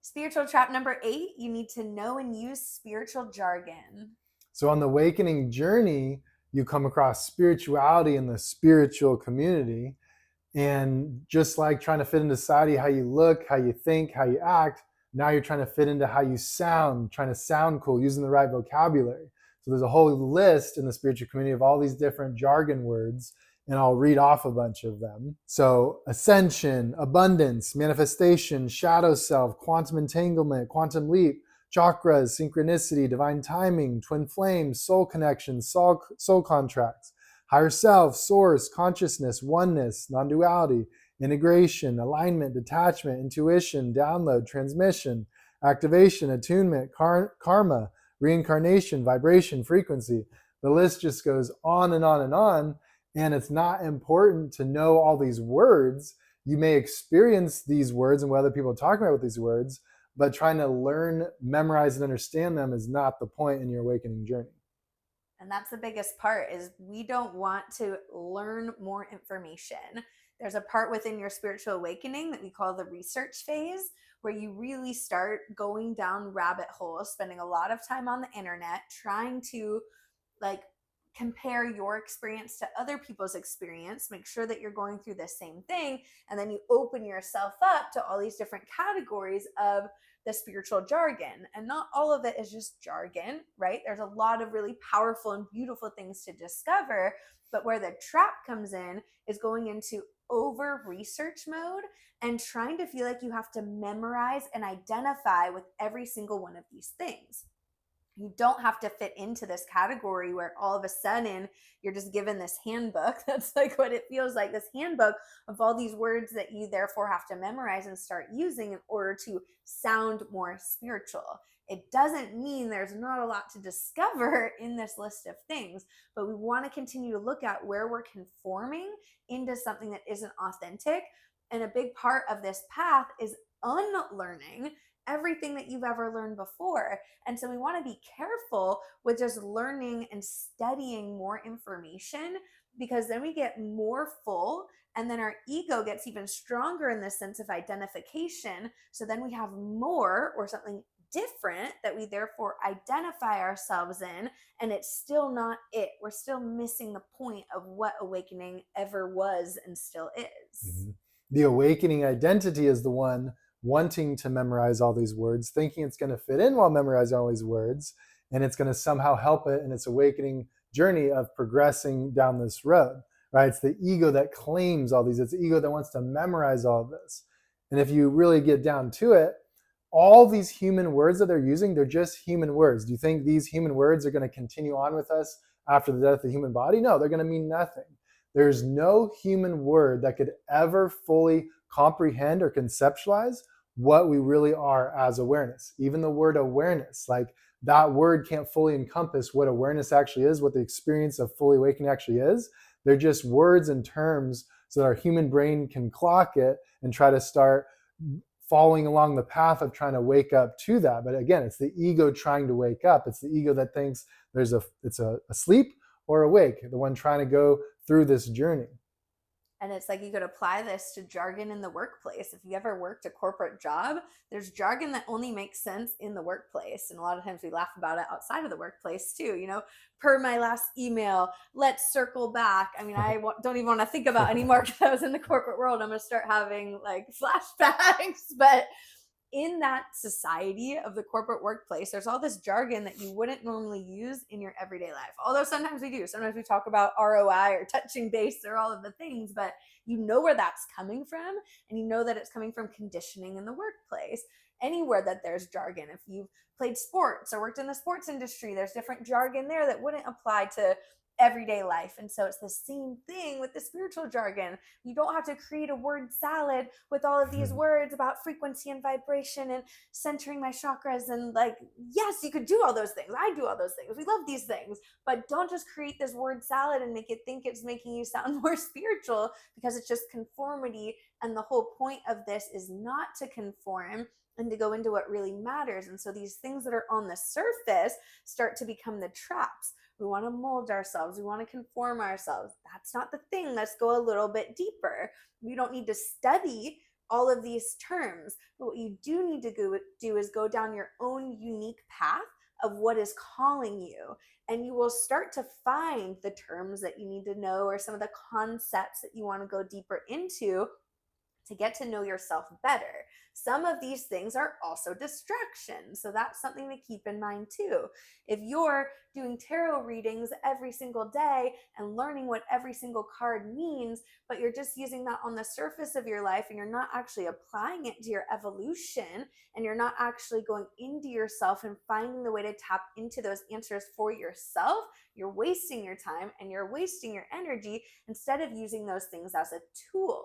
Spiritual trap number 8, you need to know and use spiritual jargon. So on the awakening journey, you come across spirituality in the spiritual community. And just like trying to fit into society, how you look, how you think, how you act, now you're trying to fit into how you sound, trying to sound cool, using the right vocabulary. So there's a whole list in the spiritual community of all these different jargon words, and I'll read off a bunch of them. So ascension, abundance, manifestation, shadow self, quantum entanglement, quantum leap, chakras, synchronicity, divine timing, twin flames, soul connections, soul contracts, higher self, source, consciousness, oneness, non-duality, integration, alignment, detachment, intuition, download, transmission, activation, attunement, karma, reincarnation, vibration, frequency. The list just goes on and on and on. And it's not important to know all these words. You may experience these words and what other people are talking about with these words, but trying to learn, memorize, and understand them is not the point in your awakening journey. And that's the biggest part is we don't want to learn more information. There's a part within your spiritual awakening that we call the research phase, where you really start going down rabbit holes, spending a lot of time on the internet, trying to like compare your experience to other people's experience, make sure that you're going through the same thing, and then you open yourself up to all these different categories of the spiritual jargon. And not all of it is just jargon, right? There's a lot of really powerful and beautiful things to discover, but where the trap comes in is going into over research mode and trying to feel like you have to memorize and identify with every single one of these things. You don't have to fit into this category where all of a sudden you're just given this handbook. That's like what it feels like, this handbook of all these words that you therefore have to memorize and start using in order to sound more spiritual. It doesn't mean there's not a lot to discover in this list of things, but we want to continue to look at where we're conforming into something that isn't authentic. And a big part of this path is unlearning everything that you've ever learned before. And so we want to be careful with just learning and studying more information, because then we get more full, and then our ego gets even stronger in this sense of identification. So then we have more or something different that we therefore identify ourselves in, and it's still not it. We're still missing the point of what awakening ever was and still is. Mm-hmm. The awakening identity is the one wanting to memorize all these words, thinking it's going to fit in while memorizing all these words, and it's going to somehow help it in its awakening journey of progressing down this road, right? It's the ego that claims all these. It's the ego that wants to memorize all of this. And if you really get down to it, all these human words that they're using, they're just human words. Do you think these human words are going to continue on with us after the death of the human body? No, they're going to mean nothing. There's no human word that could ever fully comprehend or conceptualize what we really are as awareness. Even the word awareness, like that word can't fully encompass what awareness actually is, what the experience of fully awakening actually is. They're just words and terms so that our human brain can clock it and try to start following along the path of trying to wake up to that. But again, it's the ego trying to wake up. It's the ego that thinks it's a asleep or awake, the one trying to go through this journey. And it's like you could apply this to jargon in the workplace. If you ever worked a corporate job, there's jargon that only makes sense in the workplace. And a lot of times we laugh about it outside of the workplace too. Per my last email, let's circle back. I mean, don't even want to think about anymore because I was in the corporate world. I'm going to start having like flashbacks. But in that society of the corporate workplace, there's all this jargon that you wouldn't normally use in your everyday life. Although sometimes we do. Sometimes we talk about ROI or touching base or all of the things, but you know where that's coming from, and you know that it's coming from conditioning in the workplace. Anywhere that there's jargon, if you've played sports or worked in the sports industry, there's different jargon there that wouldn't apply to everyday life. And so it's the same thing with the spiritual jargon. You don't have to create a word salad with all of these words about frequency and vibration and centering my chakras. And like, yes, you could do all those things. I do all those things. We love these things, but don't just create this word salad and make it think it's making you sound more spiritual, because it's just conformity. And the whole point of this is not to conform and to go into what really matters. And so these things that are on the surface start to become the traps. We want to mold ourselves. We want to conform ourselves. That's not the thing. Let's go a little bit deeper. We don't need to study all of these terms. But what you do need to do is go down your own unique path of what is calling you. And you will start to find the terms that you need to know or some of the concepts that you want to go deeper into to get to know yourself better. Some of these things are also distractions. So that's something to keep in mind too. If you're doing tarot readings every single day and learning what every single card means, but you're just using that on the surface of your life and you're not actually applying it to your evolution and you're not actually going into yourself and finding the way to tap into those answers for yourself, you're wasting your time and you're wasting your energy instead of using those things as a tool.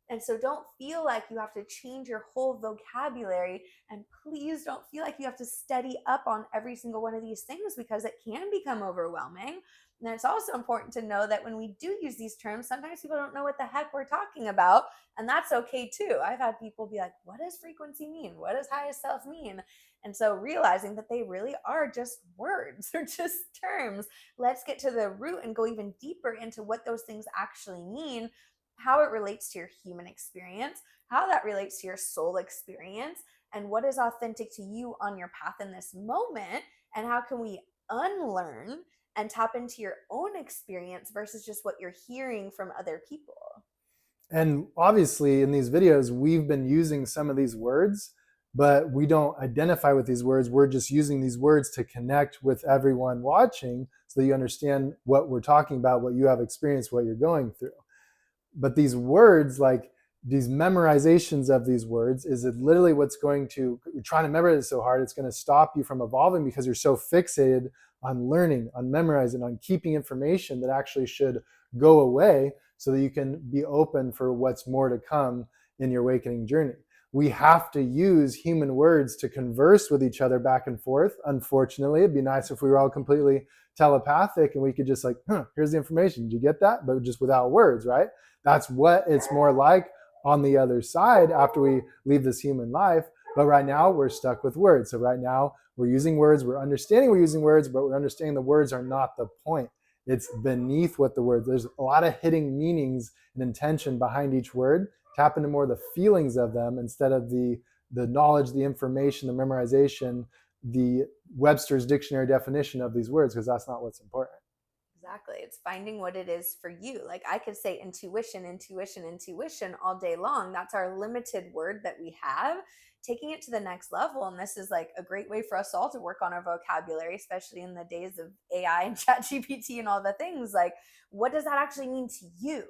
And so don't feel like you have to change your whole vocabulary. And please don't feel like you have to study up on every single one of these things because it can become overwhelming. And it's also important to know that when we do use these terms, sometimes people don't know what the heck we're talking about. And that's okay too. I've had people be like, what does frequency mean? What does highest self mean? And so realizing that they really are just words, they're just terms. Let's get to the root and go even deeper into what those things actually mean, how it relates to your human experience, how that relates to your soul experience, and what is authentic to you on your path in this moment, and how can we unlearn and tap into your own experience versus just what you're hearing from other people. And obviously in these videos, we've been using some of these words, but we don't identify with these words. We're just using these words to connect with everyone watching so that you understand what we're talking about, what you have experienced, what you're going through. But these words, like these memorizations of these words, is it literally what's going to, you're trying to memorize it so hard, it's going to stop you from evolving because you're so fixated on learning, on memorizing, on keeping information that actually should go away so that you can be open for what's more to come in your awakening journey. We have to use human words to converse with each other back and forth. Unfortunately, it'd be nice if we were all completely telepathic and we could just like, here's the information. Did you get that? But just without words, right? That's what it's more like on the other side after we leave this human life. But right now we're stuck with words. So right now we're using words, we're understanding we're using words, but we're understanding the words are not the point. It's beneath what the words, there's a lot of hidden meanings and intention behind each word. Tap into more of the feelings of them instead of the knowledge, the information, the memorization, the Webster's dictionary definition of these words, because that's not what's important. Exactly. It's finding what it is for you. Like I could say intuition, intuition, intuition all day long. That's our limited word that we have. Taking it to the next level. And this is like a great way for us all to work on our vocabulary, especially in the days of AI and ChatGPT and all the things. Like, what does that actually mean to you?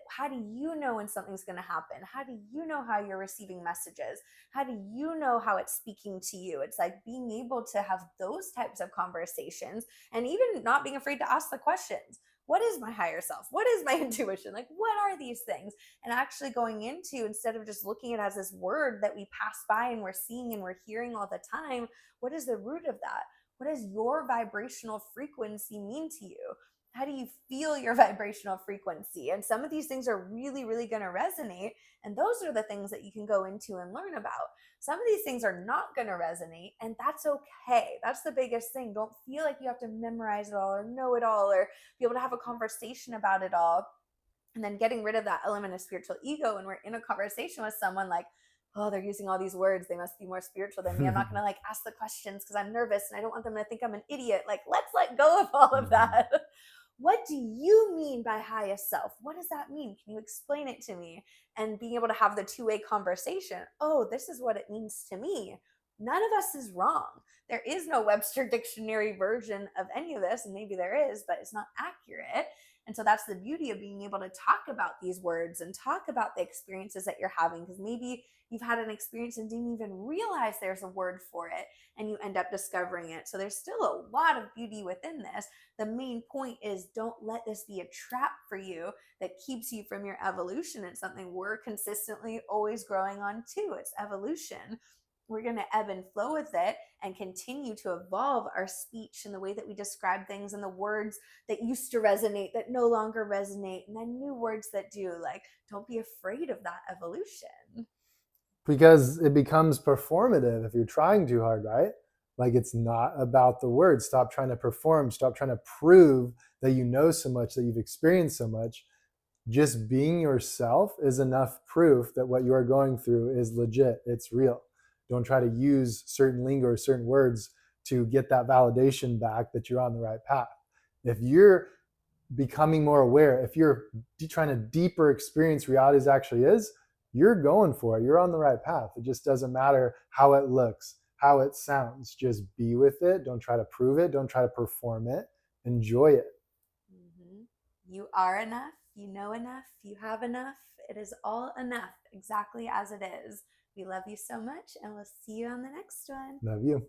How do you know when something's going to happen? How do you know how you're receiving messages? How do you know how it's speaking to you? It's like being able to have those types of conversations and even not being afraid to ask the questions. What is my higher self? What is my intuition? Like, what are these things? And actually going into, instead of just looking at it as this word that we pass by and we're seeing and we're hearing all the time, what is the root of that? What does your vibrational frequency mean to you? How do you feel your vibrational frequency? And some of these things are really, really going to resonate. And those are the things that you can go into and learn about. Some of these things are not going to resonate, and that's okay. That's the biggest thing. Don't feel like you have to memorize it all or know it all or be able to have a conversation about it all. And then getting rid of that element of spiritual ego when we're in a conversation with someone like, oh, they're using all these words, they must be more spiritual than me. I'm not going to like ask the questions because I'm nervous and I don't want them to think I'm an idiot. Like, let's let go of all of that. What do you mean by highest self? What does that mean? Can you explain it to me? And being able to have the two-way conversation. Oh, this is what it means to me. None of us is wrong. There is no Webster dictionary version of any of this, and maybe there is, but it's not accurate. And so that's the beauty of being able to talk about these words and talk about the experiences that you're having, because maybe you've had an experience and didn't even realize there's a word for it, and you end up discovering it. So there's still a lot of beauty within this. The main point is don't let this be a trap for you that keeps you from your evolution. It's something we're consistently always growing on too. It's evolution. We're going to ebb and flow with it and continue to evolve our speech and the way that we describe things and the words that used to resonate that no longer resonate, and then new words that do. Like, don't be afraid of that evolution. Because it becomes performative if you're trying too hard, right? Like, it's not about the words. Stop trying to perform. Stop trying to prove that you know so much, that you've experienced so much. just being yourself is enough proof that what you are going through is legit. It's real. Don't try to use certain lingo or certain words to get that validation back that you're on the right path. If you're becoming more aware, if you're trying to deeper experience reality as actually is, you're going for it. You're on the right path. It just doesn't matter how it looks, how it sounds. Just be with it. Don't try to prove it. Don't try to perform it. Enjoy it. Mm-hmm. You are enough. You know enough. You have enough. It is all enough, exactly as it is. We love you so much, and we'll see you on the next one. Love you.